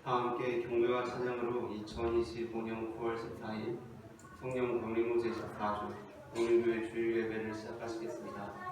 함께 경배와 찬양으로 2025년 9월 14일 성령 강림호 제14주 오늘교회 주일 예배를 시작하시겠습니다.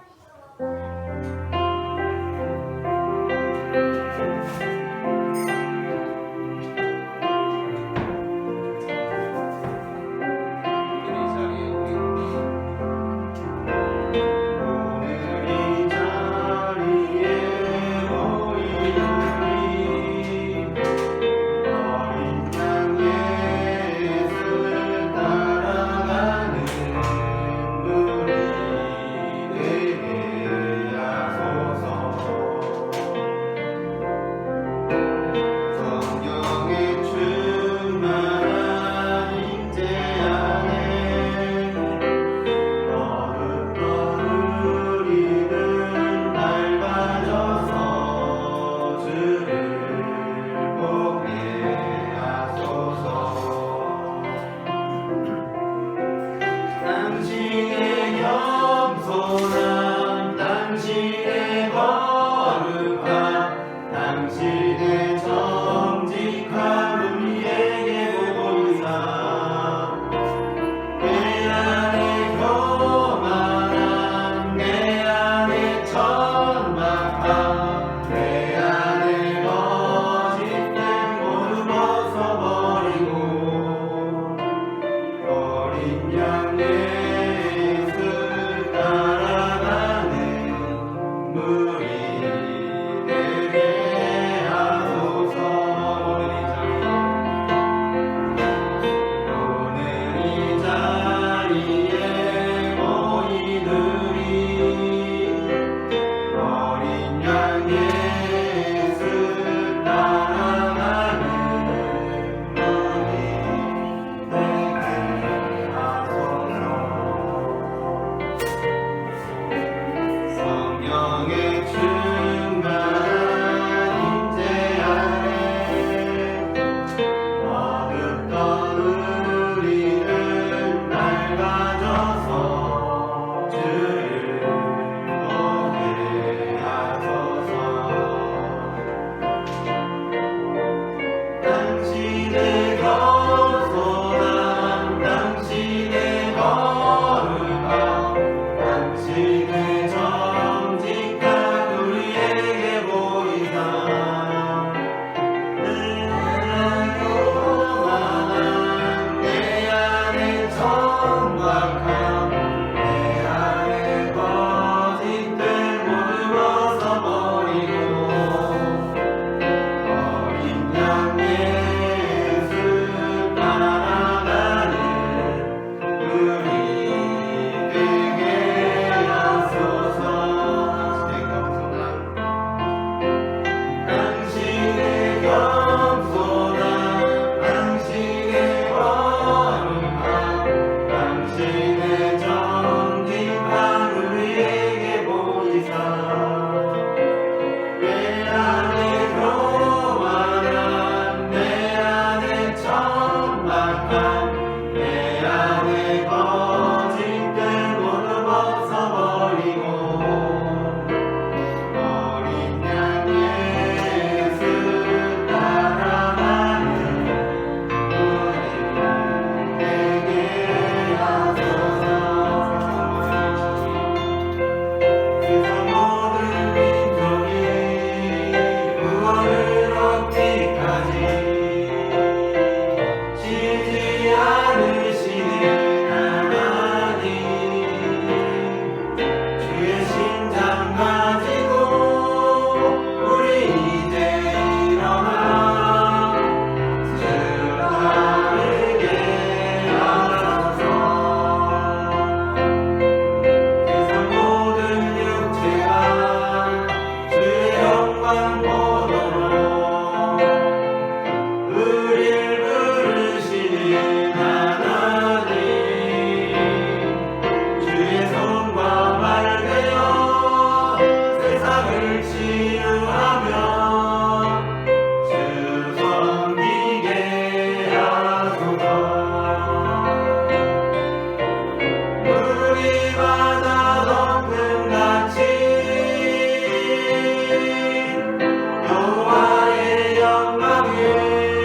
여호와의 영광을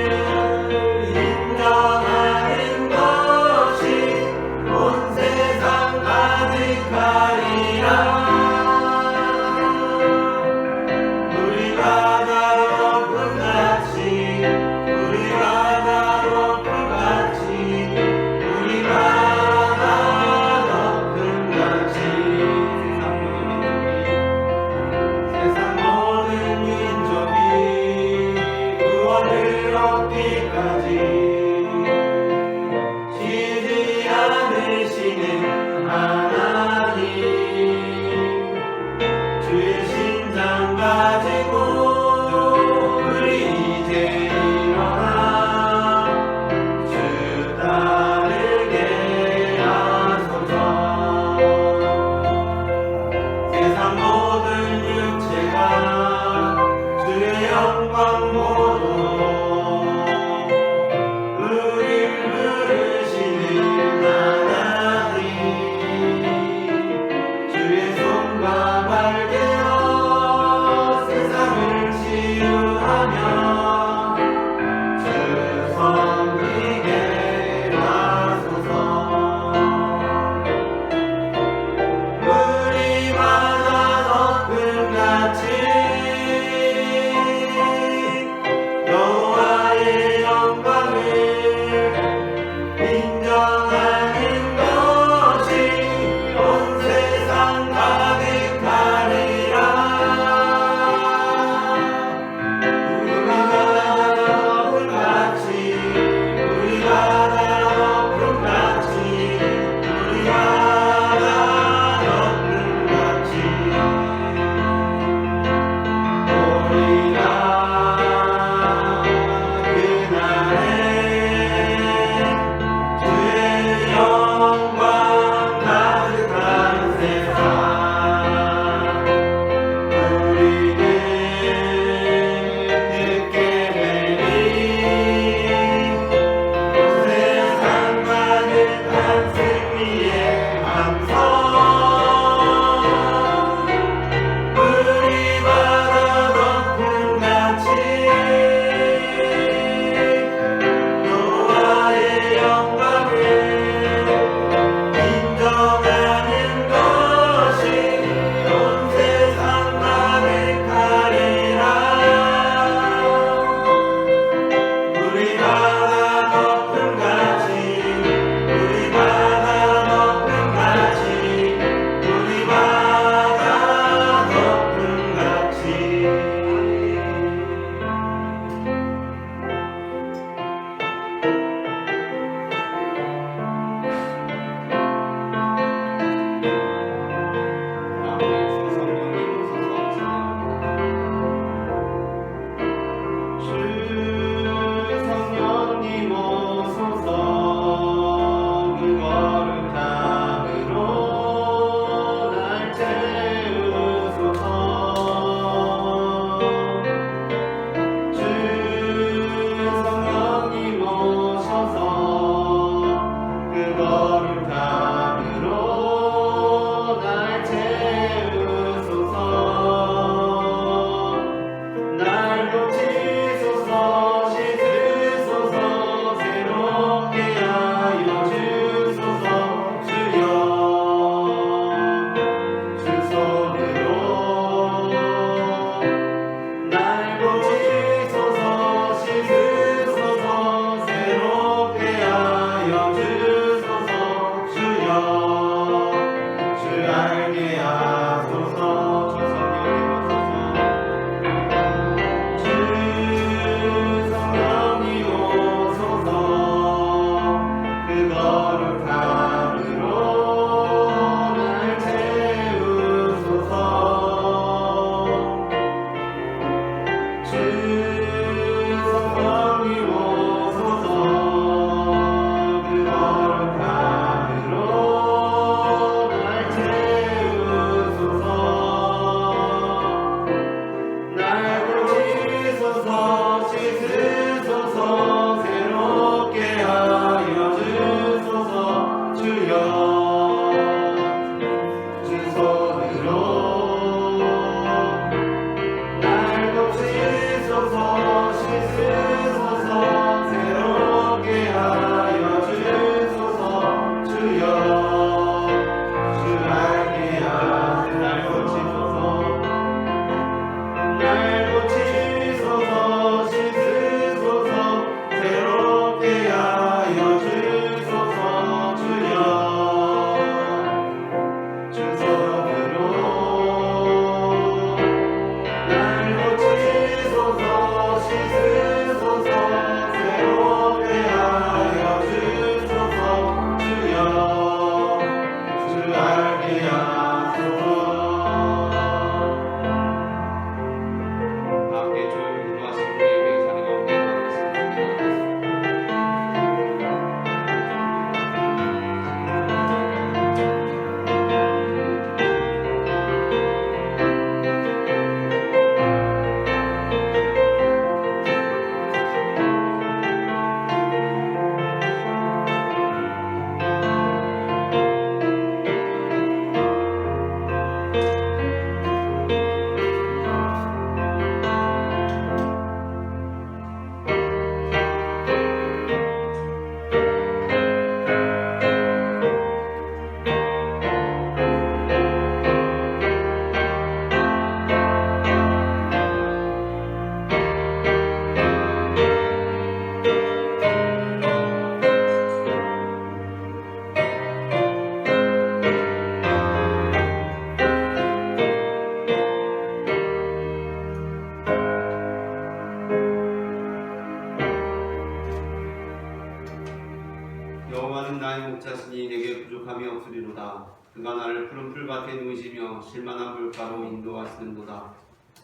여호와는 나의 목자시니 내게 부족함이 없으리로다. 그가 나를 푸른 풀밭에 누이시며 실만한 물가로 인도하시는도다.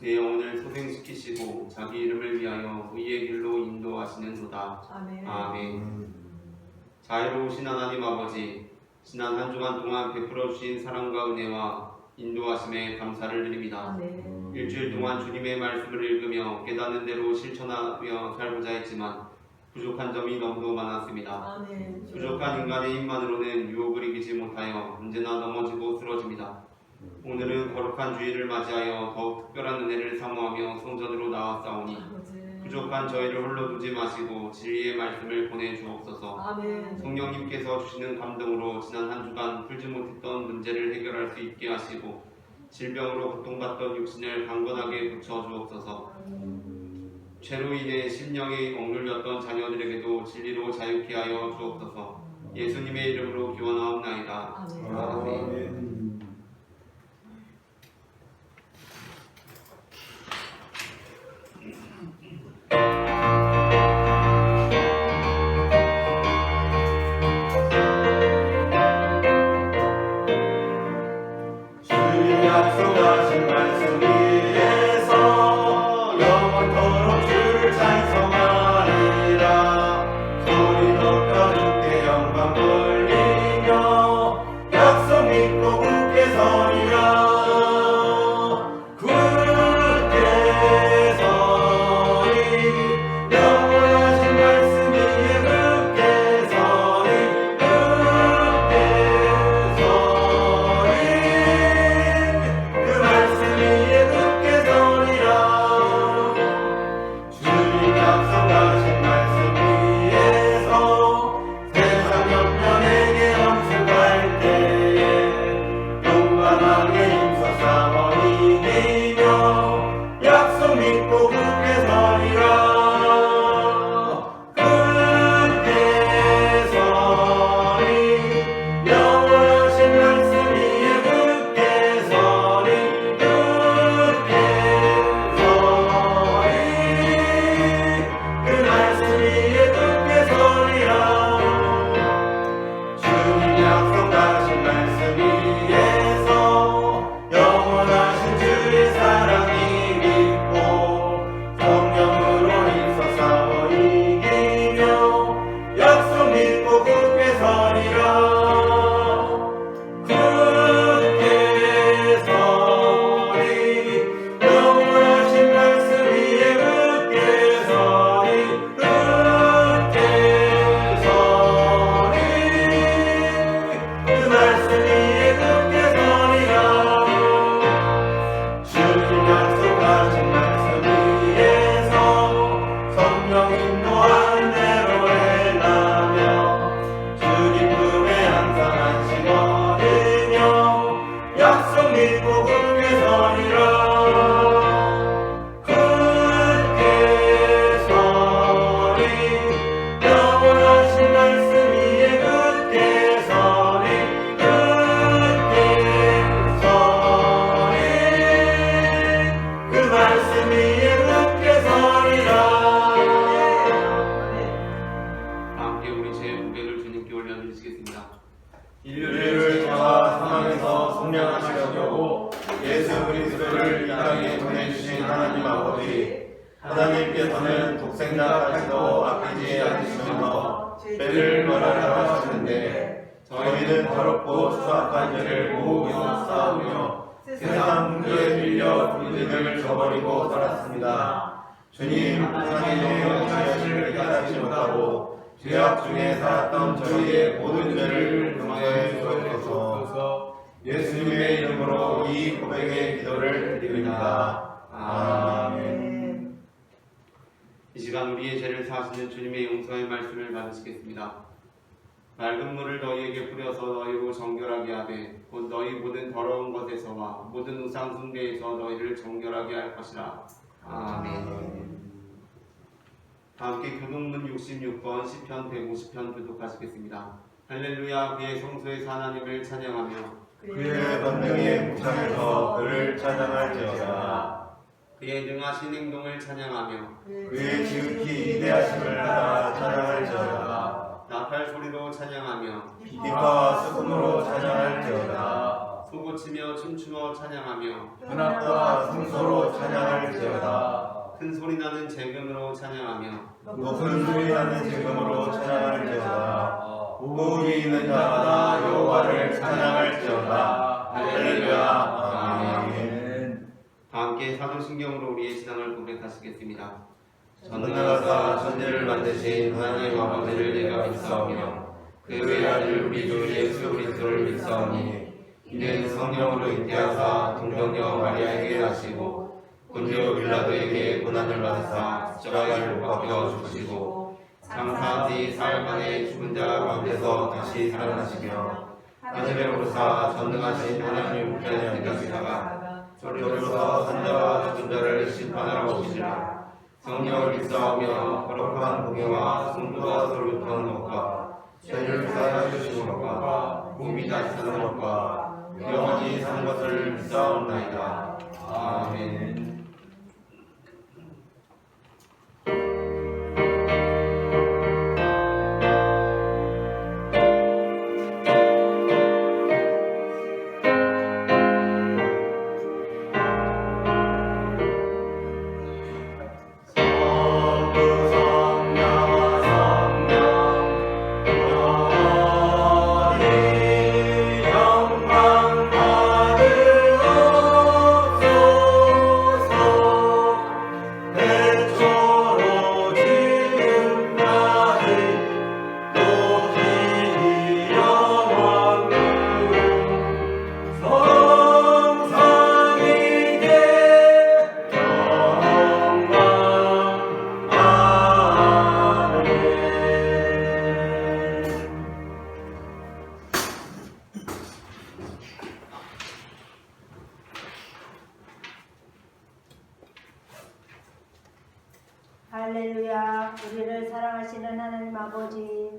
내 영혼을 소생시키시고 자기 이름을 위하여 의의 길로 인도하시는도다. 아멘. 자애로우신 하나님 아버지, 지난 한 주간 동안 베풀어 주신 사랑과 은혜와 인도하심에 감사를 드립니다. 일주일 동안 주님의 말씀을 읽으며 깨닫는 대로 실천하며 살고자 했지만 부족한 점이 너무도 많았습니다. 부족한 인간의 힘만으로는 유혹을 이기지 못하여 언제나 넘어지고 쓰러집니다. 오늘은 거룩한 주일을 맞이하여 더욱 특별한 은혜를 사모하며 성전으로 나왔사오니 부족한 저희를 홀로 두지 마시고 진리의 말씀을 보내주옵소서. 성령님께서 주시는 감동으로 지난 한 주간 풀지 못했던 문제를 해결할 수 있게 하시고 질병으로 고통받던 육신을 강건하게 고쳐주옵소서. 죄로 인해 심령이 억눌렸던 자녀들에게도 진리로 자유케 하여 주옵소서. 예수님의 이름으로 기원하옵나이다. 아멘. 약속하신 말씀 위에서 영원토록 주를 찬송하리라. 소리 높여 주께 영광 돌리며 약속 믿고 굳게 서리라. 굳게 서리 영원하신 말씀 위에 굳게 서리 굳게 서리 그 말씀 위에 굳게 서리라. 주님 약속하신 말씀 위에서 세상 형편에게 엄숙할 때에 용감하게 힘써 싸워 이기며 약속 믿고 굳게 서리라. 굳게 서리 영원하신 말씀 위에 굳게 서리 굳게 서리 그 말씀 위에 굳게 서리라. 주님 약속하신 말씀 위에서 영원하신 주의 사랑이 믿고 성령으로 힘써 싸워 이기며 약속 믿고 굳게 서리라. 굳게 서리 영원하신 말씀 위에 굳게 서리 굳게 서리 그 말씀 위에 굳게 서리라. 주님 약속하신 말씀 위에서 성령 인도하는 대로 행하며 주님 품에 항상 안식 얻으며 약속 믿고 굳게 서리라. 굳게 서리 영원하신 말씀 위에 굳게 서리 굳게 서리 그 말씀 위에 굳게 서리라. 함께 우리 제 무게를 주님께 올려드리시겠습니다. 인류를 저와 사망에서 성령하시려고 예수 그리스도를 이 땅에 보내주신 하나님 아버지, 하나님께서는 독생자까지도 아끼지 않으시면서 죄를 멸하라 하시는데 저희는 더럽고 추악한 죄를 모으며 싸우며 세상 풍조에 밀려 믿음을 저버리고 살았습니다. 주님, 하나님의 영원하심을 깨닫지 못하고 죄악 중에 살았던 저희의 모든 죄를 용서해 주옵소서. 예수님의 이름으로 이 고백의 기도를 드립니다. 아멘. 이 시간 우리의 죄를 사하시는 주님의 용서의 말씀을 받으시겠습니다. 맑은 물을 너희에게 뿌려서 너희로 정결하게 하되 곧 너희 모든 더러운 것에서와 모든 우상 숭배에서 너희를 정결하게 할 것이라. 아멘. 다 함께 교동문 66번 시편 150편 교독하시겠습니다. 할렐루야. 그의 성소에서 하나님을 찬양하며 그의 번능의 무상에서 그를 찬양할지어다. 그의 능하신 행동을 찬양하며 그의 지극히 위대하심을 따라 찬양할지어다. 나팔 소리로 찬양하며 찬양하며 은합과 성소로 찬양할지어다. 큰 소리 나는 재금으로 찬양하며 높은 소리 나는 지금으로 찬양할지어다. 우리 있는 자마다 여호와를 찬양할지어다. 할렐루야. 아멘. 다 함께 사도신경으로 우리의 신앙을 고백하시겠습니다. 전능하사 천지를 만드신 하나님 아버지를 내가 믿사오며 그 외아들 우리 주 예수 그리스도를 믿사오니 이는 성령으로 잉태하사 동정녀 마리아에게 나시고 본디오 빌라도에게 고난을 받으사 십자가에 못 박혀 죽으시고 장사한 지 사흘 만에 죽은 자 가운데서 다시 살아나시며 하늘에 오르사 전능하신 하나님 우편에 앉으시다가 저리로서 산자와 죽은 자를 심판하러 오시리라. 성령을 믿사오며 거룩한 공예와 성도와 서로 교통하는 것과 죄를 사하여 주시는 것과 몸이 다시 사는 것과 영원히 사는 것을 믿사옵나이다. 아멘. 할렐루야. 우리를 사랑하시는 하나님 아버지,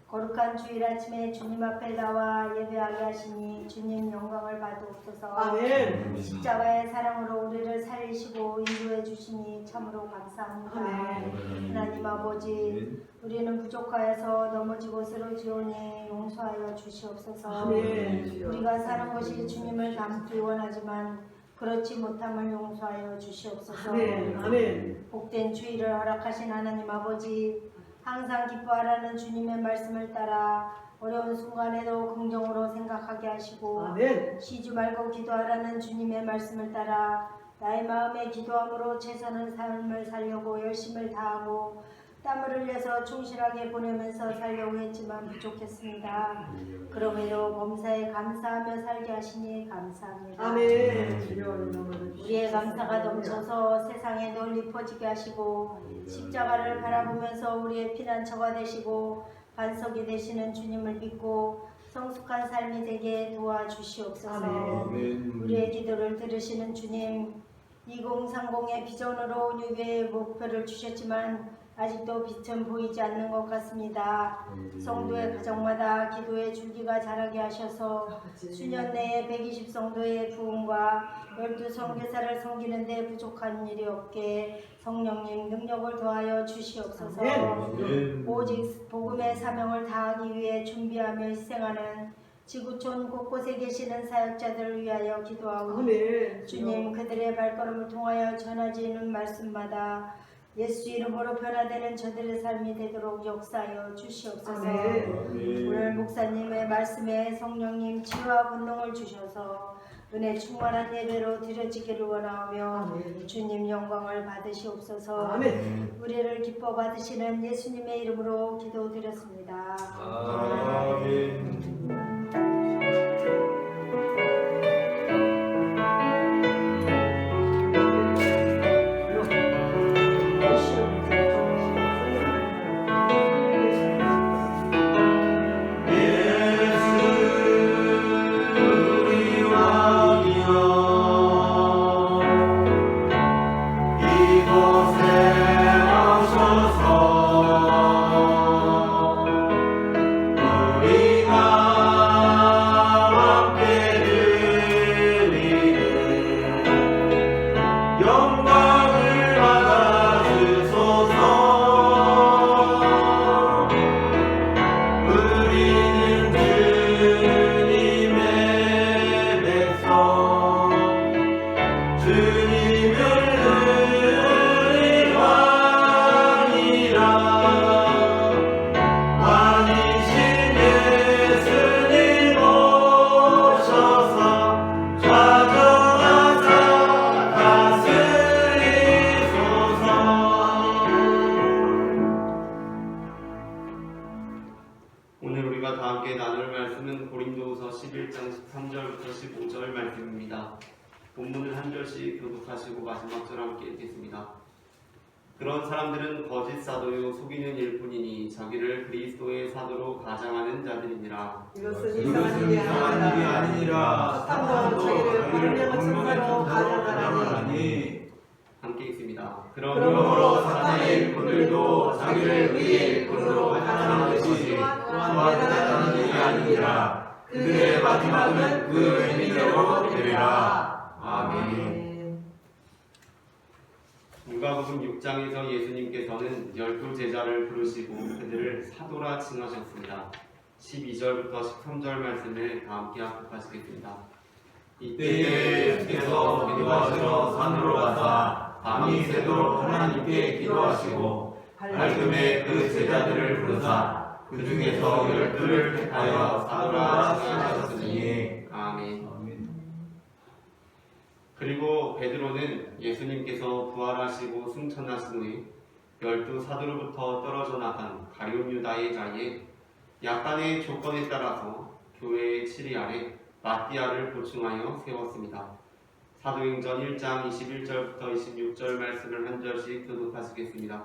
거룩한 주일 아침에 주님 앞에 나와 예배하게 하시니 주님 영광을 받으옵소서. 아멘. 십자가의 사랑으로 우리를 살리시고 인도해 주시니 참으로 감사합니다. 아멘. 하나님 아버지, 우리는 부족하여서 넘어지고 쓰러지오니 용서하여 주시옵소서. 아멘. 우리가 사는 것이 주님을 닮기 원하지만 그렇지 못함을 용서하여 주시옵소서. 아멘. 아멘. 복된 주일을 허락하신 하나님 아버지, 항상 기뻐하라는 주님의 말씀을 따라 어려운 순간에도 긍정으로 생각하게 하시고 아멘. 쉬지 말고 기도하라는 주님의 말씀을 따라 나의 마음에 기도함으로 최선의 삶을 살려고 열심을 다하고 땀을 흘려서 충실하게 보내면서 살려고 했지만 부족했습니다. 그럼에도 범사에 감사하며 살게 하시니 감사합니다. 아멘. 우리의 감사가 넘쳐서 세상에 널리 퍼지게 하시고 십자가를 바라보면서 우리의 피난처가 되시고 반석이 되시는 주님을 믿고 성숙한 삶이 되게 도와주시옵소서. 아멘. 우리의 기도를 들으시는 주님, 2030의 비전으로 뉴비의 목표를 주셨지만 아직도 빛은 보이지 않는 것 같습니다. 성도의 가정마다 기도의 줄기가 자라게 하셔서 수년 내에 120성도의 부흥과 12선교사를 섬기는 데 부족한 일이 없게 성령님 능력을 더하여 주시옵소서. 오직 복음의 사명을 다하기 위해 준비하며 희생하는 지구촌 곳곳에 계시는 사역자들을 위하여 기도하고 아멘. 주님, 그들의 발걸음을 통하여 전하지는 말씀마다 예수 이름으로 변화되는 저들의 삶이 되도록 역사하여 주시옵소서. 아멘. 오늘 목사님의 말씀에 성령님 치유와 권능을 주셔서 은혜 충만한 예배로 드려지기를 원하며 아멘. 주님 영광을 받으시옵소서. 아멘. 우리를 기뻐 받으시는 예수님의 이름으로 기도드렸습니다. 아멘. 우리가 함께 나눌 말씀은 고린도후서 11장 13절부터 15절 말씀입니다. 본문을 한 절씩 교독하시고 마지막 절 함께 읽겠습니다. 그런 사람들은 거짓 사도요 속이는 일뿐이니 자기를 그리스도의 사도로 가장하는 자들이니라. 이것은 이상한 일이 아니니라. 사탄도 자기를 분명한 천사로 가장하나니. 함께 읽습니다. 그러므로 사탄의 일꾼들도 자기를 의의 일꾼으로 가장하듯이 또한 대단한 일이 아니니라. 그들의 마지막은 그 의미대로 되리라. 아멘. 누가복음 6장에서 예수님께서는 12제자를 부르시고 그들을 사도라 칭하셨습니다. 12절부터 13절 말씀을 다 함께 합독하시겠습니다. 이때에 예수께서 기도하시러 산으로 가사 밤이 새도록 하나님께 기도하시고 밝음에 그 제자들을 부르사 그 중에서 12를 택하여 사도라 칭하셨으니. 아멘. 그리고 베드로는 예수님께서 부활하시고 승천하신 후에 12사도로부터 떨어져 나간 가룟 유다의 자리에 약간의 조건에 따라서 교회의 치리 아래 마띠아를 보충하여 세웠습니다. 사도행전 1장 21절부터 26절 말씀을 한 절씩 교독하시겠습니다.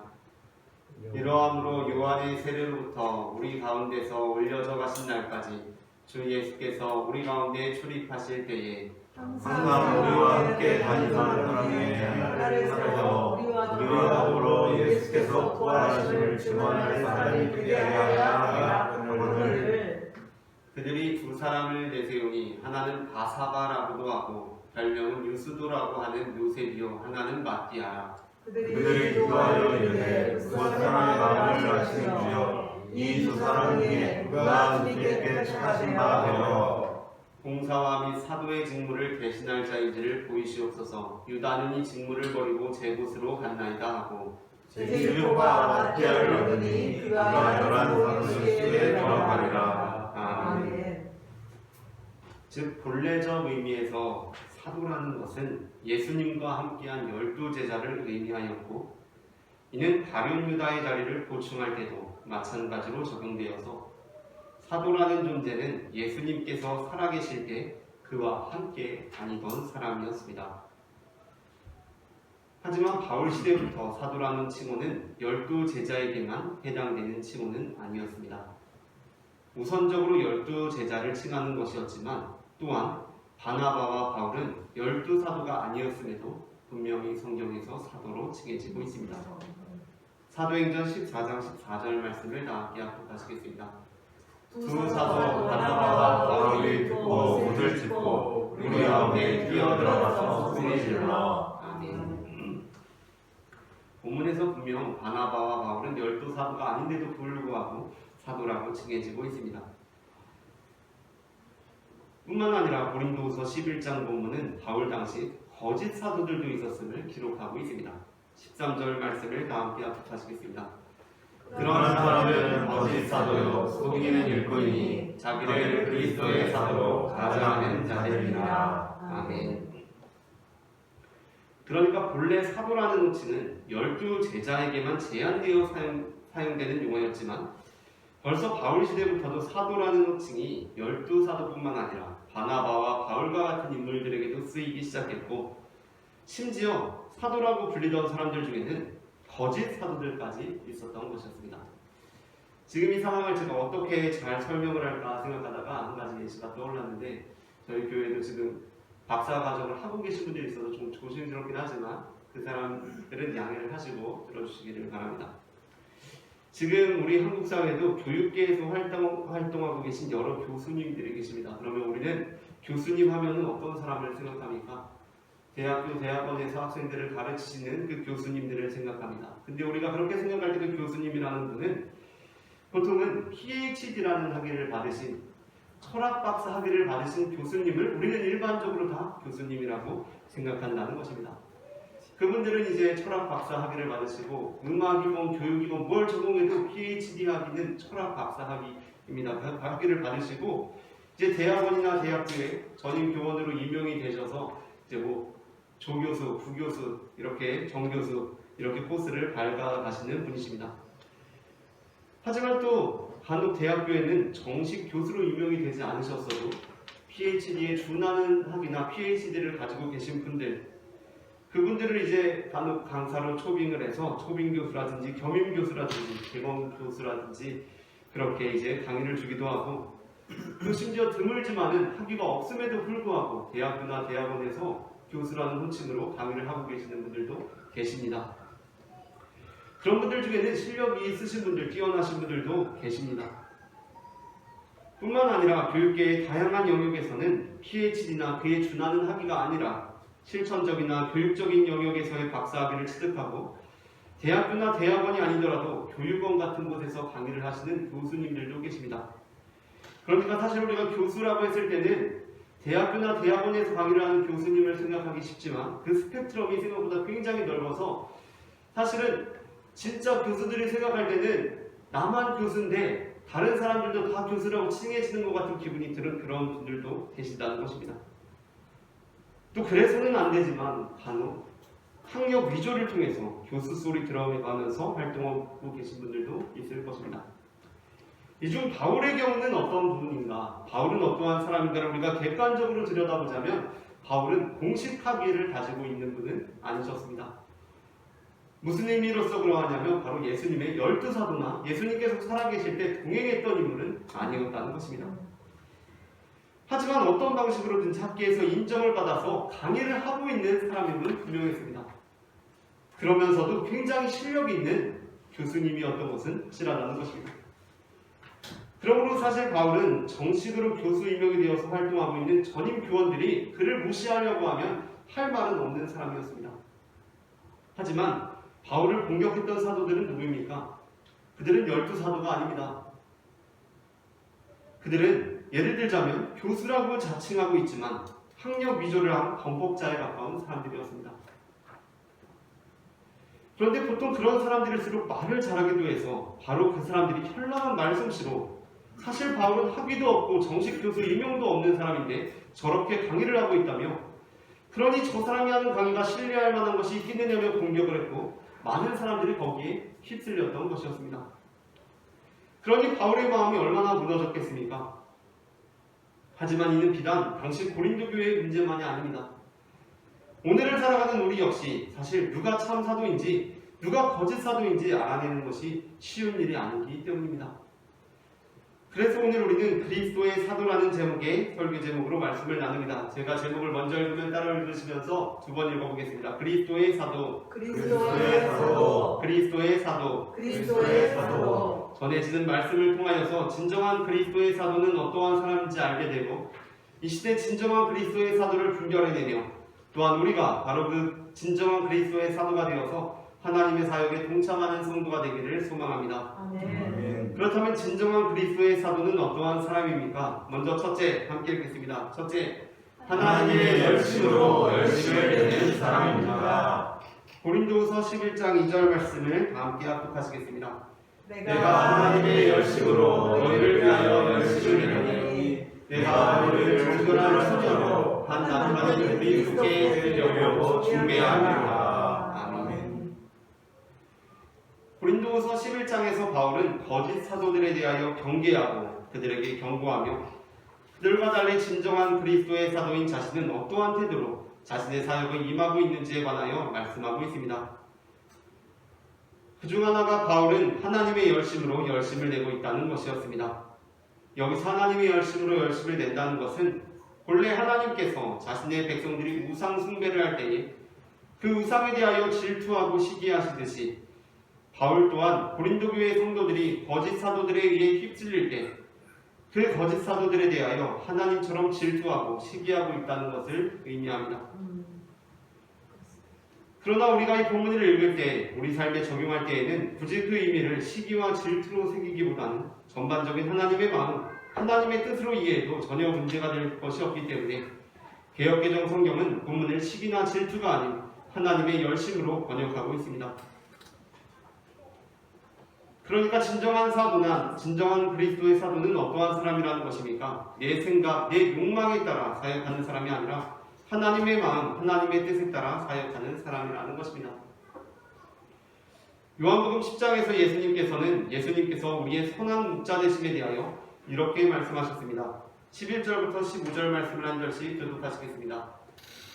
이러함으로 요한의 세례로부터 우리 가운데서 올려져 가신 날까지 주 예수께서 우리 가운데 출입하실 때에 항상 우리와 함께 다니던 사람의 하나님께서 우리와 더불어 예수께서 부활하심을 증언할 사람이 되게 하여 오늘 그들이 두 사람을 내세우니 하나는 바사바라고도 하고 별명은 유스도라고 하는 요셉이요 하나는 마띠아라. 그들이 기도하여 이르되 두 사람의 마음을 아시는 주여 이 두 사람 중에 누가 주님께 택하신 바 되어 봉사와 및 사도의 직무를 대신할 자인지를 보이시옵소서. 유다는 이 직무를 버리고 제 곳으로 갔나이다 하고 제일교가 마띠아를 얻으니 그가 11사도의 들어가리라. 아멘. 즉 본래적 의미에서 사도라는 것은 예수님과 함께한 12제자를 의미하였고 이는 다른 유다의 자리를 보충할 때도 마찬가지로 적용되어서 사도라는 존재는 예수님께서 살아계실 때 그와 함께 다니던 사람이었습니다. 하지만 바울 시대부터 사도라는 칭호는 12제자에게만 해당되는 칭호는 아니었습니다. 우선적으로 12제자를 칭하는 것이었지만 또한 바나바와 바울은 12사도가 아니었음에도 분명히 성경에서 사도로 칭해지고 있습니다. 사도행전 14장 14절 말씀을 다 함께 합독하시겠습니다. 두 사도 바나바와 바울이 듣고 옷을 찢고 우리 가운데 뛰어들어가서 소리 질러. 아멘. 본문에서 분명 바나바와 바울은 12사도가 아닌데도 불구하고 사도라고 칭해지고 있습니다. 뿐만 아니라 고린도후서 11장 본문은 바울 당시 거짓 사도들도 있었음을 기록하고 있습니다. 13절 말씀을 다 함께 합독하시겠습니다. 그러한 사람은 거짓 사도요 속이는 일꾼이니 자기를 그리스도의 사도로 가장하는 자들이니라. 아멘. 그러니까 본래 사도라는 호칭은 12제자에게만 제한되어 사용되는 용어였지만 벌써 바울 시대부터도 사도라는 호칭이 12사도뿐만 아니라 바나바와 바울과 같은 인물들에게도 쓰이기 시작했고 심지어 사도라고 불리던 사람들 중에는 거짓 사도들까지 있었던 것이었습니다. 지금 이 상황을 제가 어떻게 잘 설명을 할까 생각하다가 한 가지 예시가 떠올랐는데 저희 교회도 지금 박사 과정을 하고 계신 분들이 있어서 좀 조심스럽긴 하지만 그 사람들은 양해를 하시고 들어주시기를 바랍니다. 지금 우리 한국 사회도 교육계에서 활동하고 계신 여러 교수님들이 계십니다. 그러면 우리는 교수님 하면은 어떤 사람을 생각합니까? 대학교, 대학원에서 학생들을 가르치시는 그 교수님들을 생각합니다. 근데 우리가 그렇게 생각할 때 그 교수님이라는 분은 보통은 PhD라는 학위를 받으신 철학박사 학위를 받으신 교수님을 우리는 일반적으로 다 교수님이라고 생각한다는 것입니다. 그분들은 이제 철학박사 학위를 받으시고 음악이건 교육이건 뭘 전공해도 PhD 학위는 철학박사 학위입니다. 그 학위를 받으시고 이제 대학원이나 대학교에 전임 교원으로 임용이 되셔서 이제 뭐 조교수, 부교수, 이렇게 정교수 이렇게 코스를 밟아가시는 분이십니다. 하지만 또 간혹 대학교에는 정식 교수로 임명이 되지 않으셨어도 PhD에 준하는 학위나 PhD를 가지고 계신 분들, 그분들을 이제 간혹 강사로 초빙을 해서 초빙 교수라든지 겸임 교수라든지 개범 교수라든지 그렇게 이제 강의를 주기도 하고, 또 심지어 드물지만은 학위가 없음에도 불구하고 대학교나 대학원에서 교수라는 호칭으로 강의를 하고 계시는 분들도 계십니다. 그런 분들 중에는 실력이 있으신 분들, 뛰어나신 분들도 계십니다. 뿐만 아니라 교육계의 다양한 영역에서는 PhD나 그에 준하는 학위가 아니라 실천적이나 교육적인 영역에서의 박사학위를 취득하고 대학교나 대학원이 아니더라도 교육원 같은 곳에서 강의를 하시는 교수님들도 계십니다. 그러니까 사실 우리가 교수라고 했을 때는 대학교나 대학원에서 강의를 하는 교수님을 생각하기 쉽지만 그 스펙트럼이 생각보다 굉장히 넓어서 사실은 진짜 교수들이 생각할 때는 나만 교수인데 다른 사람들도 다 교수라고 칭해지는 것 같은 기분이 드는 그런 분들도 계신다는 것입니다. 또 그래서는 안 되지만 간혹 학력 위조를 통해서 교수 소리 들어가면서 활동하고 계신 분들도 있을 것입니다. 이 중 바울의 경우는 어떤 부분인가? 바울은 어떠한 사람인가를 우리가 객관적으로 들여다보자면 바울은 공식 학위를 가지고 있는 분은 아니셨습니다. 무슨 의미로서 그러하냐면 바로 예수님의 12사도나 예수님께서 살아계실 때 동행했던 인물은 아니었다는 것입니다. 하지만 어떤 방식으로든지 학계에서 인정을 받아서 강의를 하고 있는 사람임은 분명했습니다. 그러면서도 굉장히 실력이 있는 교수님이었던 것은 확실하다는 것입니다. 그러므로 사실 바울은 정식으로 교수 임명이 되어서 활동하고 있는 전임 교원들이 그를 무시하려고 하면 할 말은 없는 사람이었습니다. 하지만 바울을 공격했던 사도들은 누구입니까? 그들은 12사도가 아닙니다. 그들은 예를 들자면 교수라고 자칭하고 있지만 학력 위조를 한 범법자에 가까운 사람들이었습니다. 그런데 보통 그런 사람들일수록 말을 잘하기도 해서 바로 그 사람들이 현란한 말솜씨로 사실 바울은 학위도 없고 정식 교수 임명도 없는 사람인데 저렇게 강의를 하고 있다며, 그러니 저 사람이 하는 강의가 신뢰할 만한 것이 있겠느냐며 공격을 했고 많은 사람들이 거기에 휩쓸렸던 것이었습니다. 그러니 바울의 마음이 얼마나 무너졌겠습니까? 하지만 이는 비단 당시 고린도 교회의 문제만이 아닙니다. 오늘을 살아가는 우리 역시 사실 누가 참 사도인지 누가 거짓 사도인지 알아내는 것이 쉬운 일이 아니기 때문입니다. 그래서 오늘 우리는 그리스도의 사도라는 제목의 설교 제목으로 말씀을 나눕니다. 제가 제목을 먼저 읽으면 따라 읽으시면서 두 번 읽어보겠습니다. 그리스도의 사도, 그리스도의 사도, 그리스도의 사도, 그리스도의 사도. 전해지는 말씀을 통하여서 진정한 그리스도의 사도는 어떠한 사람인지 알게 되고 이 시대 진정한 그리스도의 사도를 분별해내며 또한 우리가 바로 그 진정한 그리스도의 사도가 되어서 하나님의 사역에 동참하는 성도가 되기를 소망합니다. 아멘. 그렇다면 진정한 그리스도의 사도는 어떠한 사람입니까? 먼저 첫째, 함께 읽겠습니다. 첫째, 하나님의 열심으로 열심을 내는 사람입니다. 고린도후서 11장 2절 말씀을 다 함께 합독하시겠습니다. 내가 하나님의 열심으로 너희를 위하여 열심을 내노니 내가 너희를 정결한 소녀로 한나하는 그리스도께 드리려고 준비하노라. 고린도후서 11장에서 바울은 거짓 사도들에 대하여 경계하고 그들에게 경고하며 그들과 달리 진정한 그리스도의 사도인 자신은 어떠한 태도로 자신의 사역을 임하고 있는지에 관하여 말씀하고 있습니다. 그중 하나가 바울은 하나님의 열심으로 열심을 내고 있다는 것이었습니다. 여기서 하나님의 열심으로 열심을 낸다는 것은 본래 하나님께서 자신의 백성들이 우상 숭배를 할 때에 그 우상에 대하여 질투하고 시기하시듯이 바울 또한 고린도 교회 성도들이 거짓 사도들에 의해 휩쓸릴 때 그 거짓 사도들에 대하여 하나님처럼 질투하고 시기하고 있다는 것을 의미합니다. 그러나 우리가 이 본문을 읽을 때 우리 삶에 적용할 때에는 굳이 그 의미를 시기와 질투로 새기기보다는 전반적인 하나님의 마음, 하나님의 뜻으로 이해해도 전혀 문제가 될 것이 없기 때문에 개역개정 성경은 본문을 시기나 질투가 아닌 하나님의 열심으로 번역하고 있습니다. 그러니까 진정한 사도나 진정한 그리스도의 사도는 어떠한 사람이라는 것입니까? 내 생각, 내 욕망에 따라 사역하는 사람이 아니라 하나님의 마음, 하나님의 뜻에 따라 사역하는 사람이라는 것입니다. 요한복음 10장에서 예수님께서 우리의 선한 목자 되심에 대하여 이렇게 말씀하셨습니다. 11절부터 15절 말씀을 한 절씩 교독하시겠습니다.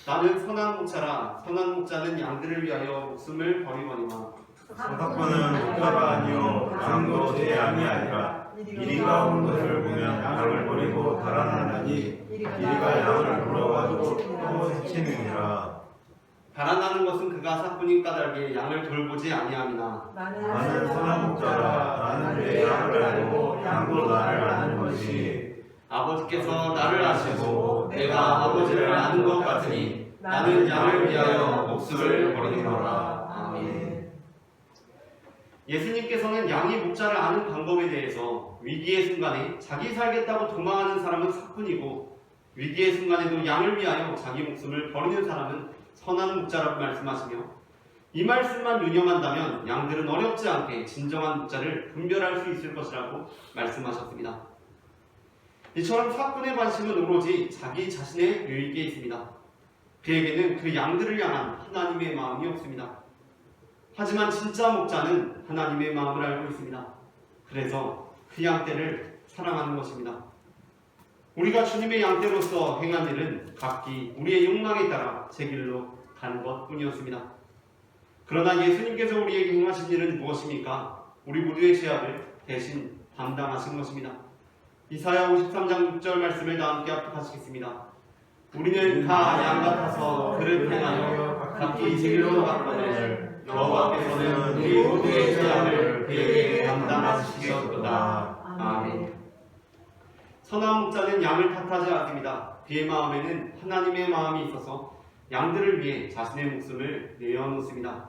나는 선한 목자라. 선한 목자는 양들을 위하여 목숨을 버리거니와 사건은 목자가 아니요 양도 제 양이 아니라 이리가 온 것을 보면 양을 버리고 달아나나니 이리가 양을 불러가지고 또 해치느니라. 달아나는 것은 그가 사꾼인 까닭에 양을 돌보지 아니함이나 나는 선한 목자라. 나는 내 양을 알고 양도 나를 아는 것이 아버지께서 나를 아시고 내가 아버지를 아는 것 같으니 나는 양을 위하여 목숨을 버리노라. 아멘. 예수님께서는 양이 목자를 아는 방법에 대해서 위기의 순간에 자기 살겠다고 도망하는 사람은 사꾼이고 위기의 순간에도 양을 위하여 자기 목숨을 버리는 사람은 선한 목자라고 말씀하시며 이 말씀만 유념한다면 양들은 어렵지 않게 진정한 목자를 분별할 수 있을 것이라고 말씀하셨습니다. 이처럼 사꾼의 관심은 오로지 자기 자신의 유익에 있습니다. 그에게는 그 양들을 향한 하나님의 마음이 없습니다. 하지만 진짜 목자는 하나님의 마음을 알고 있습니다. 그래서 그 양떼를 사랑하는 것입니다. 우리가 주님의 양떼로서 행한 일은 각기 우리의 욕망에 따라 제 길로 가는 것뿐이었습니다. 그러나 예수님께서 우리에게 행하신 일은 무엇입니까? 우리 모두의 죄악을 대신 담당하신 것입니다. 이사야 53장 6절 말씀을 다 함께 합독하시겠습니다. 우리는 다 양 같아서 그를 행하여 각기 제 길로 갔거늘 여호와께서는 우리 모두의 죄악을 그에게 담당하시겠도다. 아멘. 선한 목자는 양을 탓하지 않습니다. 그의 마음에는 하나님의 마음이 있어서 양들을 위해 자신의 목숨을 내어놓습니다.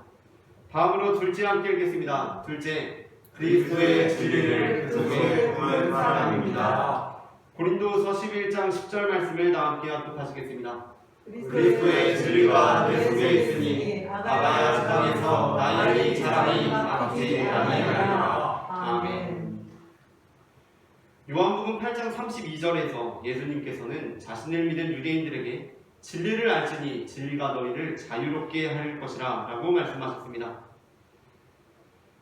다음으로 둘째 함께 읽겠습니다. 둘째, 그리스도의 진리를 그 속에 품은 사람입니다. 고린도후서 11장 10절 말씀을 다 함께 합독하시겠습니다. 그리스도의 진리가 내 속에 있으니 아가야 땅에서 나의 자랑이 막히지 아니하리라. 아멘. 요한복음 8장 32절에서 예수님께서는 자신을 믿은 유대인들에게 진리를 알지니 진리가 너희를 자유롭게 할 것이라 라고 말씀하셨습니다.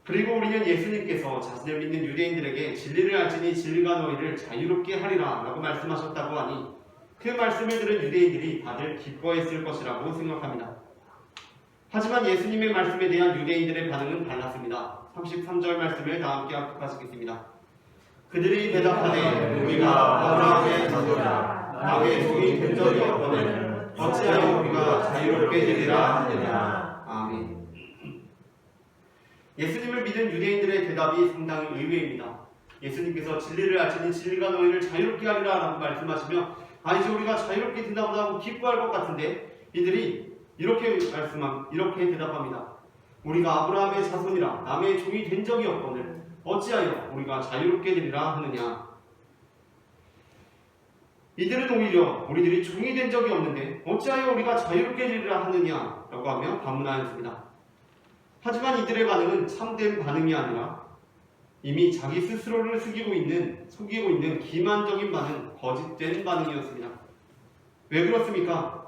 그리고 우리는 예수님께서 자신을 믿는 유대인들에게 진리를 알지니 진리가 너희를 자유롭게 하리라 라고 말씀하셨다고 하니 그 말씀을 들은 유대인들이 다들 기뻐했을 것이라고 생각합니다. 하지만 예수님의 말씀에 대한 유대인들의 반응은 달랐습니다. 33절 말씀을 다 함께 합독하시겠습니다. 그들이 대답하되 우리가 아브라함의 자손이라 남의 종이 된 적이 없거늘 어찌하여 우리가 자유롭게 되리라 하느냐. 아멘. 예수님을 믿은 유대인들의 대답이 상당히 의외입니다. 예수님께서 진리를 알지니 진리가 너희를 자유롭게 하리라 라고 말씀하시며 이제 우리가 자유롭게 된다고 하고 기뻐할 것 같은데 이들이 이렇게 대답합니다. 우리가 아브라함의 자손이라 남의 종이 된 적이 없거늘 어찌하여 우리가 자유롭게 되리라 하느냐. 이들은 오히려 우리들이 종이 된 적이 없는데 어찌하여 우리가 자유롭게 되리라 하느냐 라고 하며 반문하였습니다. 하지만 이들의 반응은 참된 반응이 아니라 이미 자기 스스로를 속이고 있는 기만적인 반응, 거짓된 반응이었습니다. 왜 그렇습니까?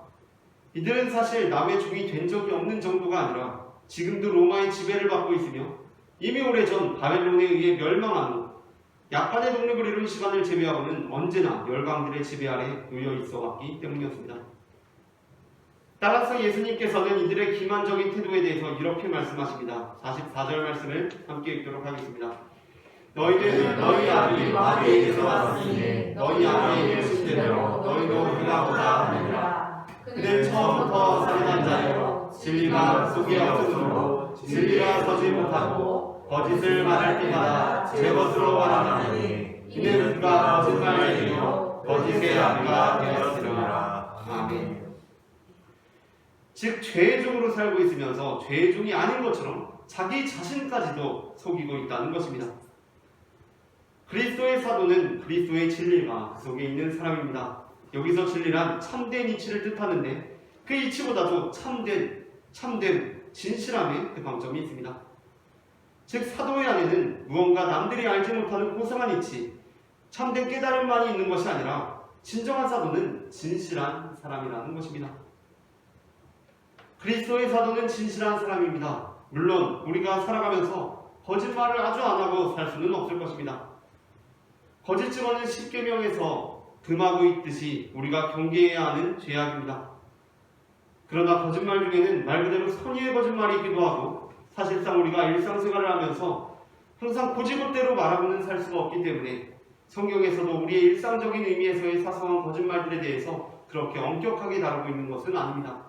이들은 사실 남의 종이 된 적이 없는 정도가 아니라 지금도 로마의 지배를 받고 있으며 이미 오래전 바벨론에 의해 멸망한 후 약간의 독립을 이룬 시간을 제외하고는 언제나 열강들의 지배 아래 놓여 있어 왔기 때문이었습니다. 따라서 예수님께서는 이들의 기만적인 태도에 대해서 이렇게 말씀하십니다. 44절 말씀을 함께 읽도록 하겠습니다. 너희는 너희 아비 마귀에게서 왔으니 너희 아비의 실대로 너희도 그가보다 하느니라. 그는 처음부터 살인한 자요 진리가 속에 없으므로 진리가 서지 못하고 거짓을 말할 때마다 제 것으로 말하나니 이는 그가 거짓말쟁이요 거짓의 아비가 되었으리라. 아멘. 즉 죄의 종으로 살고 있으면서 죄의 종이 아닌 것처럼 자기 자신까지도 속이고 있다는 것입니다. 그리스도의 사도는 그리스도의 진리가 그 속에 있는 사람입니다. 여기서 진리란 참된 이치를 뜻하는데 그 이치보다도 참된 진실함에 그 방점이 있습니다. 즉 사도의 안에는 무언가 남들이 알지 못하는 고상한 이치, 참된 깨달음만이 있는 것이 아니라 진정한 사도는 진실한 사람이라는 것입니다. 그리스도의 사도는 진실한 사람입니다. 물론 우리가 살아가면서 거짓말을 아주 안 하고 살 수는 없을 것입니다. 거짓 증언은 십계명에서 금하고 있듯이 우리가 경계해야 하는 죄악입니다. 그러나 거짓말 중에는 말 그대로 선의의 거짓말이기도 하고 사실상 우리가 일상생활을 하면서 항상 고지곳대로 말하고는 살 수가 없기 때문에 성경에서도 우리의 일상적인 의미에서의 사소한 거짓말들에 대해서 그렇게 엄격하게 다루고 있는 것은 아닙니다.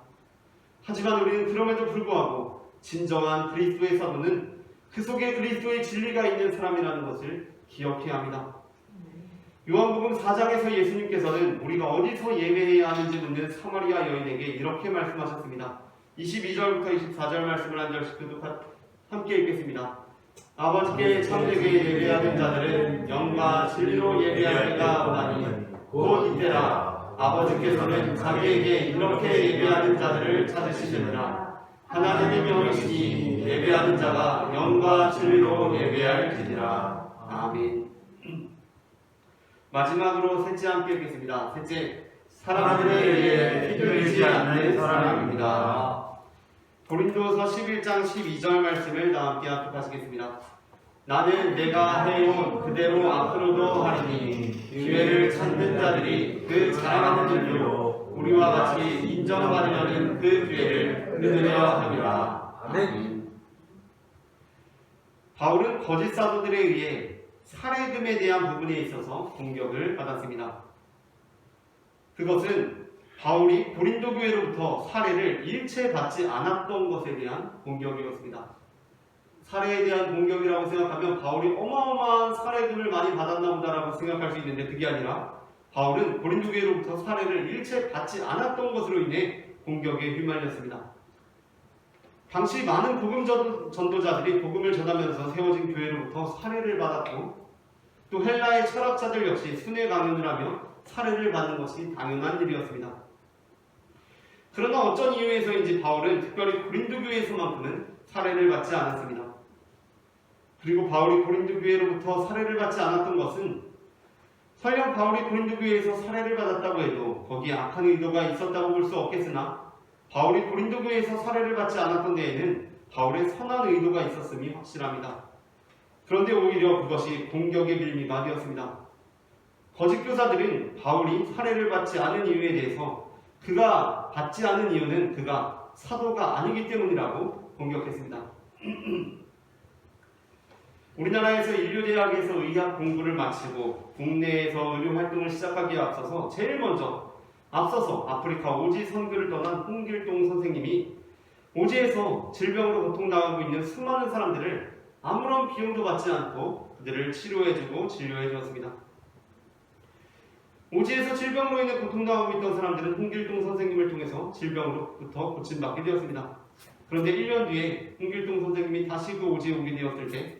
하지만 우리는 그럼에도 불구하고 진정한 그리스도의 사도는 그 속에 그리스도의 진리가 있는 사람이라는 것을 기억해야 합니다. 요한복음 4장에서 예수님께서는 우리가 어디서 예배해야 하는지 묻는 사마리아 여인에게 이렇게 말씀하셨습니다. 22절부터 24절 말씀을 한 절씩 함께 읽겠습니다. 아버지께 참되게 예배하는 자들은 영과 진리로 예배하기가 원하니 곧 이때라 아버지께서는 자기에게 이렇게 예배하는 자들을 찾으시느니라. 하나님의 명이시니 예배하는 자가 영과 진리로 예배할지니라. 아멘. 마지막으로 셋째 함께 읽겠습니다. 셋째, 사람들에 의해 필요하지 않는 사람입니다. 고린도서 11장 12절 말씀을 다 함께 합독하시겠습니다. 나는 내가 해온 그대로 앞으로도 하리니 기회를 찾는 자들이 그 자랑하는 일로 우리와 같이 인정받으려는 그 기회를 얻으려 함이라. 아멘. 바울은 거짓 사도들에 의해 살해금에 대한 부분에 있어서 공격을 받았습니다. 그것은 바울이 고린도 교회로부터 살해를 일체 받지 않았던 것에 대한 공격이었습니다. 살해에 대한 공격이라고 생각하면 바울이 어마어마한 살해금을 많이 받았나 보다라고 생각할 수 있는데 그게 아니라 바울은 고린도 교회로부터 살해를 일체 받지 않았던 것으로 인해 공격에 휘말렸습니다. 당시 많은 복음 전도자들이 복음을 전하면서 세워진 교회로부터 살해를 받았고 또 헬라의 철학자들 역시 순회 강연을 하며 살해를 받는 것이 당연한 일이었습니다. 그러나 어쩐 이유에서인지 바울은 특별히 고린도 교회에서만큼은 살해를 받지 않았습니다. 그리고 바울이 고린도 교회로부터 살해를 받지 않았던 것은 설령 바울이 고린도 교회에서 살해를 받았다고 해도 거기에 악한 의도가 있었다고 볼 수 없겠으나 바울이 고린도 교회에서 살해를 받지 않았던 데에는 바울의 선한 의도가 있었음이 확실합니다. 그런데 오히려 그것이 공격의 빌미가 되었습니다. 거짓 교사들은 바울이 살해를 받지 않은 이유에 대해서 그가 받지 않은 이유는 그가 사도가 아니기 때문이라고 공격했습니다. 우리나라에서 인류대학에서 의학 공부를 마치고 국내에서 의료 활동을 시작하기에 앞서서 제일 먼저 앞서서 아프리카 오지 선교를 떠난 홍길동 선생님이 오지에서 질병으로 고통당하고 있는 수많은 사람들을 아무런 비용도 받지 않고 그들을 치료해주고 진료해주었습니다. 오지에서 질병으로 인해 고통당하고 있던 사람들은 홍길동 선생님을 통해서 질병으로부터 고침받게 되었습니다. 그런데 1년 뒤에 홍길동 선생님이 다시 그 오지에 오게 되었을 때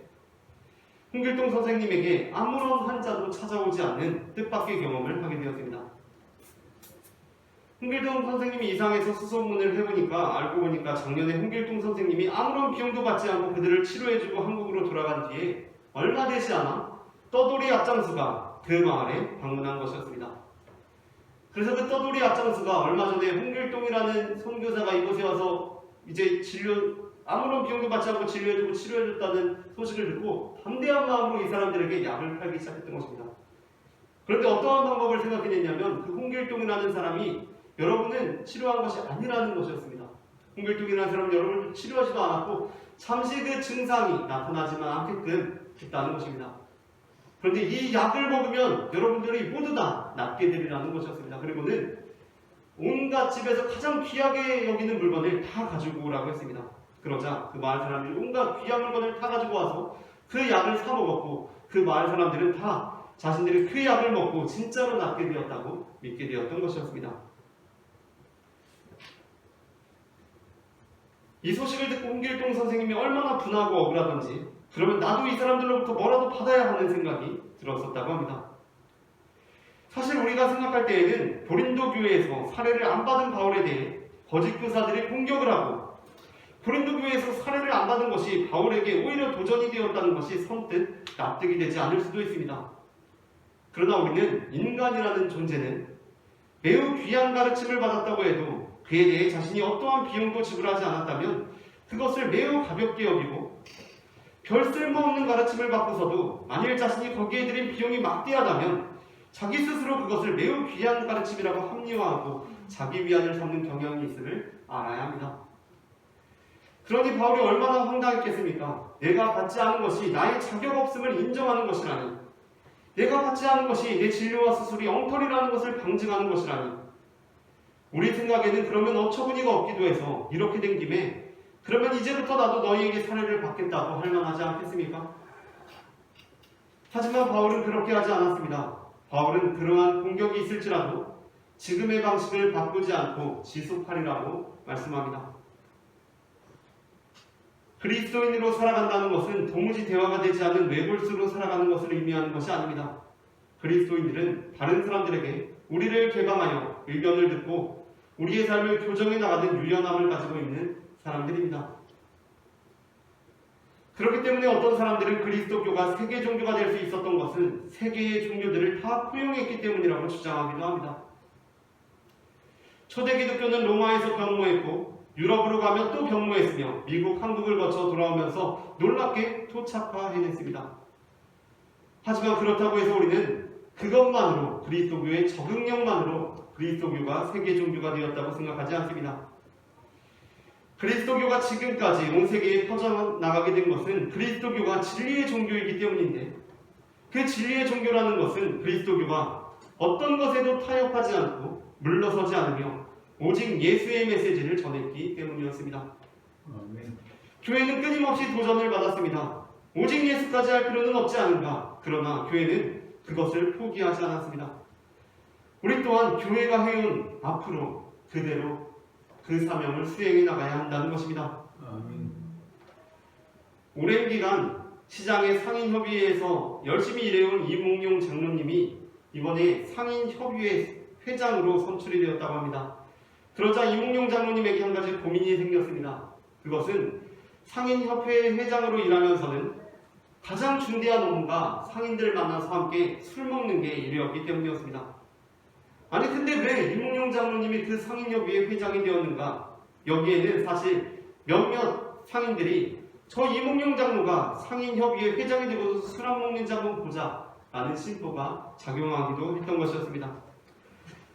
홍길동 선생님에게 아무런 환자도 찾아오지 않는 뜻밖의 경험을 하게 되었습니다. 홍길동 선생님이 이상해서 수소문을 해보니까 알고 보니까 작년에 홍길동 선생님이 아무런 비용도 받지 않고 그들을 치료해주고 한국으로 돌아간 뒤에 얼마 되지 않아 떠돌이 앞장수가 그 마을에 방문한 것이었습니다. 그래서 그 떠돌이 앞장수가 얼마 전에 홍길동이라는 선교사가 이곳에 와서 이제 아무런 비용도 받지 않고 진료해주고 치료해줬다는 소식을 듣고 담대한 마음으로 이 사람들에게 약을 팔기 시작했던 것입니다. 그런데 어떠한 방법을 생각해냈냐면 그 홍길동이라는 사람이 여러분은 치료한 것이 아니라는 것이었습니다. 홍길동이라는 사람은 여러분을 치료하지도 않았고 잠시 그 증상이 나타나지만 않게끔 했다는 것입니다. 그런데 이 약을 먹으면 여러분들이 모두 다 낫게 되리라는 것이었습니다. 그리고는 온갖 집에서 가장 귀하게 여기는 물건을 다 가지고 오라고 했습니다. 그러자 그 마을 사람들이 온갖 귀한 물건을 다 가지고 와서 그 약을 사 먹었고 그 마을 사람들은 다 자신들이 그 약을 먹고 진짜로 낫게 되었다고 믿게 되었던 것이었습니다. 이 소식을 듣고 홍길동 선생님이 얼마나 분하고 억울하던지 그러면 나도 이 사람들로부터 뭐라도 받아야 하는 생각이 들었었다고 합니다. 사실 우리가 생각할 때에는 고린도 교회에서 살해를 안 받은 바울에 대해 거짓 교사들이 공격을 하고 고린도 교회에서 살해를 안 받은 것이 바울에게 오히려 도전이 되었다는 것이 선뜻 납득이 되지 않을 수도 있습니다. 그러나 우리는 인간이라는 존재는 매우 귀한 가르침을 받았다고 해도 그에 대해 자신이 어떠한 비용도 지불하지 않았다면 그것을 매우 가볍게 여기고 별 쓸모없는 가르침을 받고서도 만일 자신이 거기에 들인 비용이 막대하다면 자기 스스로 그것을 매우 귀한 가르침이라고 합리화하고 자기 위안을 삼는 경향이 있음을 알아야 합니다. 그러니 바울이 얼마나 황당했겠습니까? 내가 받지 않은 것이 나의 자격 없음을 인정하는 것이라니, 내가 받지 않은 것이 내 진료와 수술이 엉터리라는 것을 방증하는 것이라니, 우리 생각에는 그러면 어처구니가 없기도 해서 이렇게 된 김에 그러면 이제부터 나도 너희에게 사례를 받겠다고 할 만하지 않겠습니까? 하지만 바울은 그렇게 하지 않았습니다. 바울은 그러한 공격이 있을지라도 지금의 방식을 바꾸지 않고 지속하리라고 말씀합니다. 그리스도인으로 살아간다는 것은 도무지 대화가 되지 않는 외골수로 살아가는 것을 의미하는 것이 아닙니다. 그리스도인들은 다른 사람들에게 우리를 개방하여 의견을 듣고 우리의 삶을 교정해 나가는 유연함을 가지고 있는 사람들입니다. 그렇기 때문에 어떤 사람들은 그리스도교가 세계 종교가 될 수 있었던 것은 세계의 종교들을 다 포용했기 때문이라고 주장하기도 합니다. 초대 기독교는 로마에서 변모했고 유럽으로 가면 또 변모했으며 미국, 한국을 거쳐 돌아오면서 놀랍게 토착화해냈습니다. 하지만 그렇다고 해서 우리는 그것만으로, 그리스도교의 적응력만으로 그리스도교가 세계 종교가 되었다고 생각하지 않습니다. 그리스도교가 지금까지 온 세계에 퍼져나가게 된 것은 그리스도교가 진리의 종교이기 때문인데, 그 진리의 종교라는 것은 그리스도교가 어떤 것에도 타협하지 않고 물러서지 않으며 오직 예수의 메시지를 전했기 때문이었습니다. 교회는 끊임없이 도전을 받았습니다. 오직 예수까지 할 필요는 없지 않은가. 그러나 교회는 그것을 포기하지 않았습니다. 우리 또한 교회가 해온 앞으로 그대로 그 사명을 수행해 나가야 한다는 것입니다. 오랜 기간 시장의 상인협의회에서 열심히 일해온 이몽룡 장로님이 이번에 상인협의회 회장으로 선출이 되었다고 합니다. 그러자 이몽룡 장로님에게 한 가지 고민이 생겼습니다. 그것은 상인협회 회장으로 일하면서는 가장 중대한 업무가 상인들 만나서 함께 술 먹는 게 일이었기 때문이었습니다. 아니 근데 왜 이몽룡 장로님이 그 상인협의회 회장이 되었는가? 여기에는 사실 몇몇 상인들이 저 이몽룡 장로가 상인협의회 회장이 되고서 술 안 먹는지 한번 보자 라는 심보가 작용하기도 했던 것이었습니다.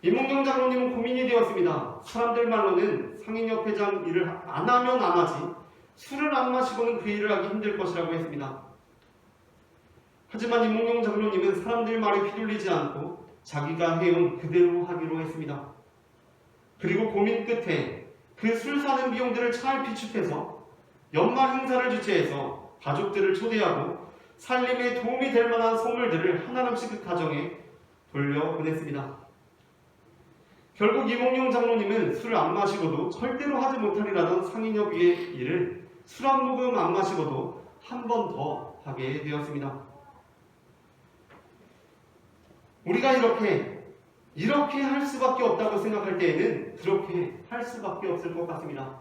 이몽룡 장로님은 고민이 되었습니다. 사람들 말로는 상인협회장 일을 안 하면 안 하지 술을 안 마시고는 그 일을 하기 힘들 것이라고 했습니다. 하지만 이몽룡 장로님은 사람들 말에 휘둘리지 않고 자기가 해온 그대로 하기로 했습니다. 그리고 고민 끝에 그 술 사는 비용들을 잘 비축해서 연말 행사를 주최해서 가족들을 초대하고 살림에 도움이 될 만한 선물들을 하나씩 그 가정에 돌려보냈습니다. 결국 이몽룡 장로님은 술을 안 마시고도 절대로 하지 못하리라던 상인협의회 일을 술 한 모금 안 마시고도 한 번 더 하게 되었습니다. 우리가 이렇게 할 수밖에 없다고 생각할 때에는 그렇게 할 수밖에 없을 것 같습니다.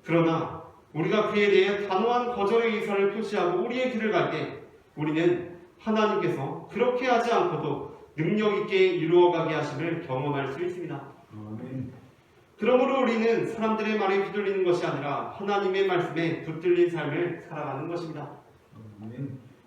그러나 우리가 그에 대해 단호한 거절의 의사를 표시하고 우리의 길을 갈 때 우리는 하나님께서 그렇게 하지 않고도 능력 있게 이루어가게 하심을 경험할 수 있습니다. 그러므로 우리는 사람들의 말에 휘둘리는 것이 아니라 하나님의 말씀에 붙들린 삶을 살아가는 것입니다.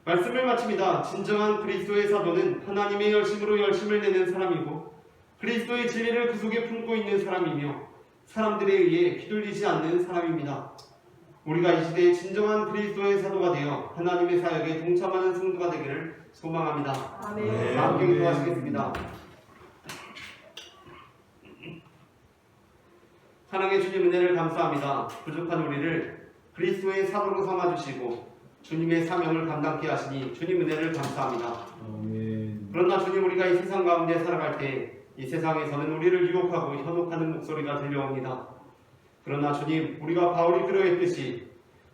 말씀을 마칩니다. 진정한 그리스도의 사도는 하나님의 열심으로 열심을 내는 사람이고 그리스도의 진리를 그 속에 품고 있는 사람이며 사람들에 의해 휘둘리지 않는 사람입니다. 우리가 이 시대의 진정한 그리스도의 사도가 되어 하나님의 사역에 동참하는 성도가 되기를 소망합니다. 아멘. 함께 기도하시겠습니다. 사랑의 주님 은혜를 감사합니다. 부족한 우리를 그리스도의 사도로 삼아주시고 주님의 사명을 감당케 하시니 주님 은혜를 감사합니다. 그러나 주님 우리가 이 세상 가운데 살아갈 때 이 세상에서는 우리를 유혹하고 현혹하는 목소리가 들려옵니다. 그러나 주님 우리가 바울이 그러했듯이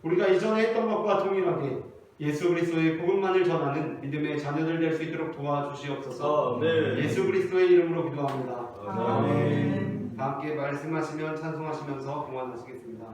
우리가 이전에 했던 것과 동일하게 예수 그리스도의 복음만을 전하는 믿음의 자녀들 될 수 있도록 도와주시옵소서. 예수 그리스도의 이름으로 기도합니다. 아멘. 함께 말씀하시면 찬송하시면서 봉헌하시겠습니다.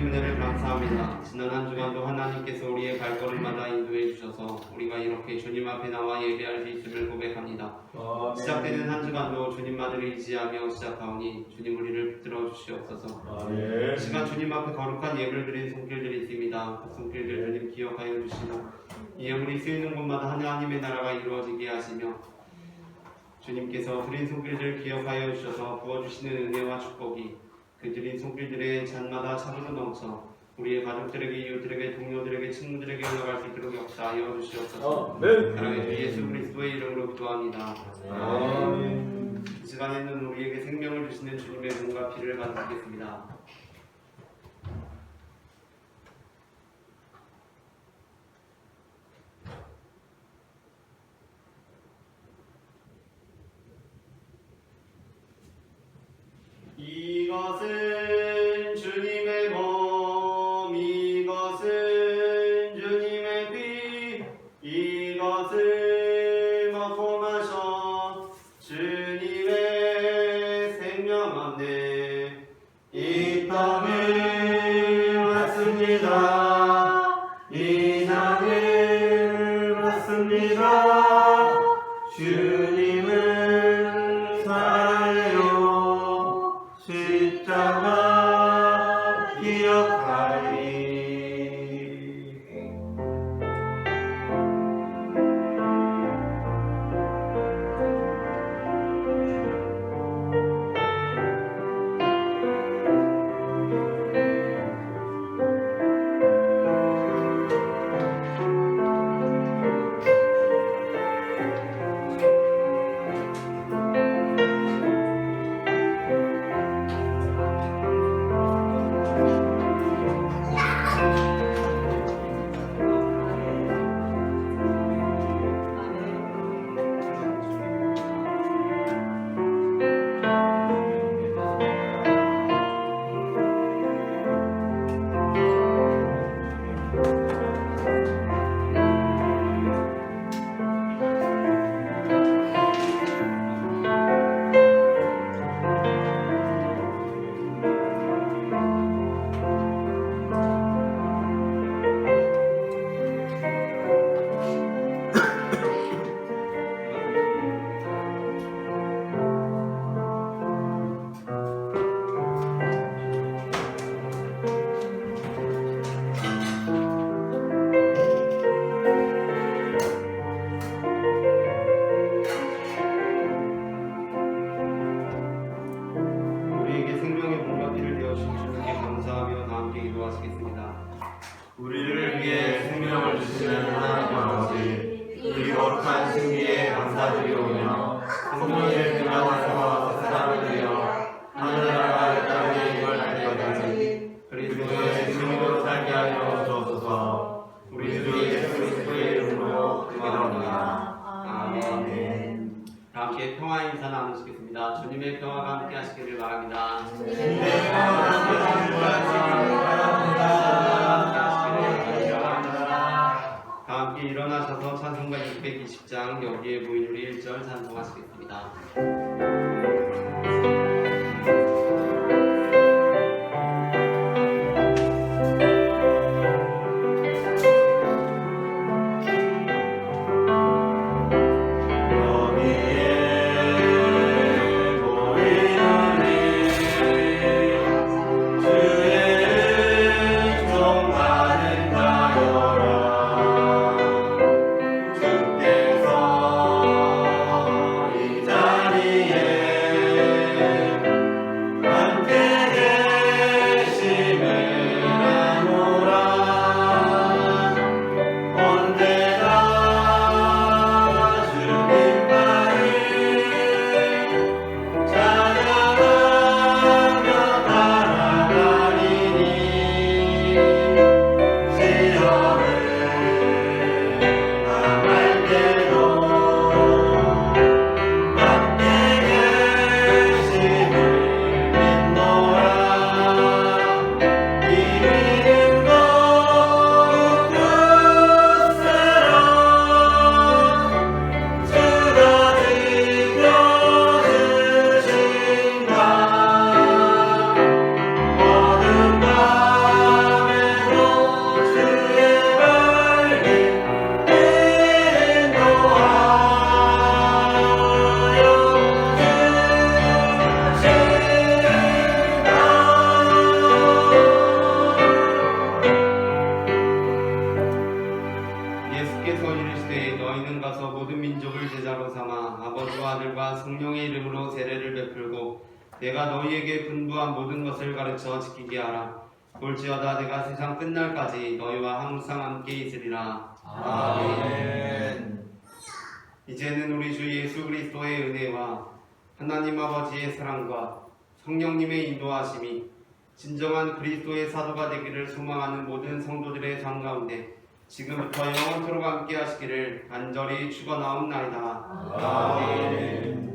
주신 은혜를 감사합니다. 지난 한 주간도 하나님께서 우리의 발걸음마다 인도해 주셔서 우리가 이렇게 주님 앞에 나와 예배할 수 있음을 고백합니다. 시작되는 한 주간도 주님만을 의지하며 시작하오니 주님 우리를 붙들어 주시옵소서. 시간 주님 앞에 거룩한 예물을 드린 손길들이 있습니다. 그 손길들 주님 기억하여 주시고 이 예물이 쓰이는 곳마다 하나님의 나라가 이루어지게 하시며 주님께서 드린 손길들 기억하여 주셔서 부어주시는 은혜와 축복이 그 드린 손길들의 잔마다 차고도 넘쳐 우리의 가족들에게, 이웃들에게, 동료들에게, 친구들에게 흘러갈 수 있도록 역사하여 주시옵소서. 사랑의 주 예수 그리스도의 이름으로 기도합니다. 이 시간에는 우리에게 생명을 주시는 주님의 몸과 피를 받으시겠습니다. 이것은 주님의 몸, 이것은 주님의 피, 이것을 먹고 마셔 주님의 생명 얻네. 이 떡을 받습니다. 이 잔을 받습니다. 주님을 사랑해요. 십자가 기억하리. 우리에게 생명의 몸과 피를 되어주신 주님께 감사하며 다 함께 기도하시겠습니다. 우리를 위해 생명을 주시는 하나님 아버지, 이 거룩한 신비에 감사드리오며 성령의平安과 사랑을 드려 하늘나라가 이 땅에 이걸 알려주니 그리스도의 주님으로 살게 하여 주옵소서. 우리 주 예수 그리스도의 이름으로 기도합니다. 아멘. 다 함께 평화 인사 나누시겠습니다. 주님의 평화가 함께 하시기를 바랍니다. 주님의 평화가 함께 하시기를 바랍니다. 다 함께 일어나셔서 찬송가 620장 여기에 보이는 우리 1절 찬송하시겠습니다. 주께서 이 자리에 내가 너희에게 분부한 모든 것을 가르쳐 지키게 하라. 볼지어다 내가 세상 끝날까지 너희와 항상 함께 있으리라. 아멘. 이제는 우리 주 예수 그리스도의 은혜와 하나님 아버지의 사랑과 성령님의 인도하심이 진정한 그리스도의 사도가 되기를 소망하는 모든 성도들의 장 가운데 지금부터 영원토록 함께 하시기를 간절히 축원하옵나이다. 아멘.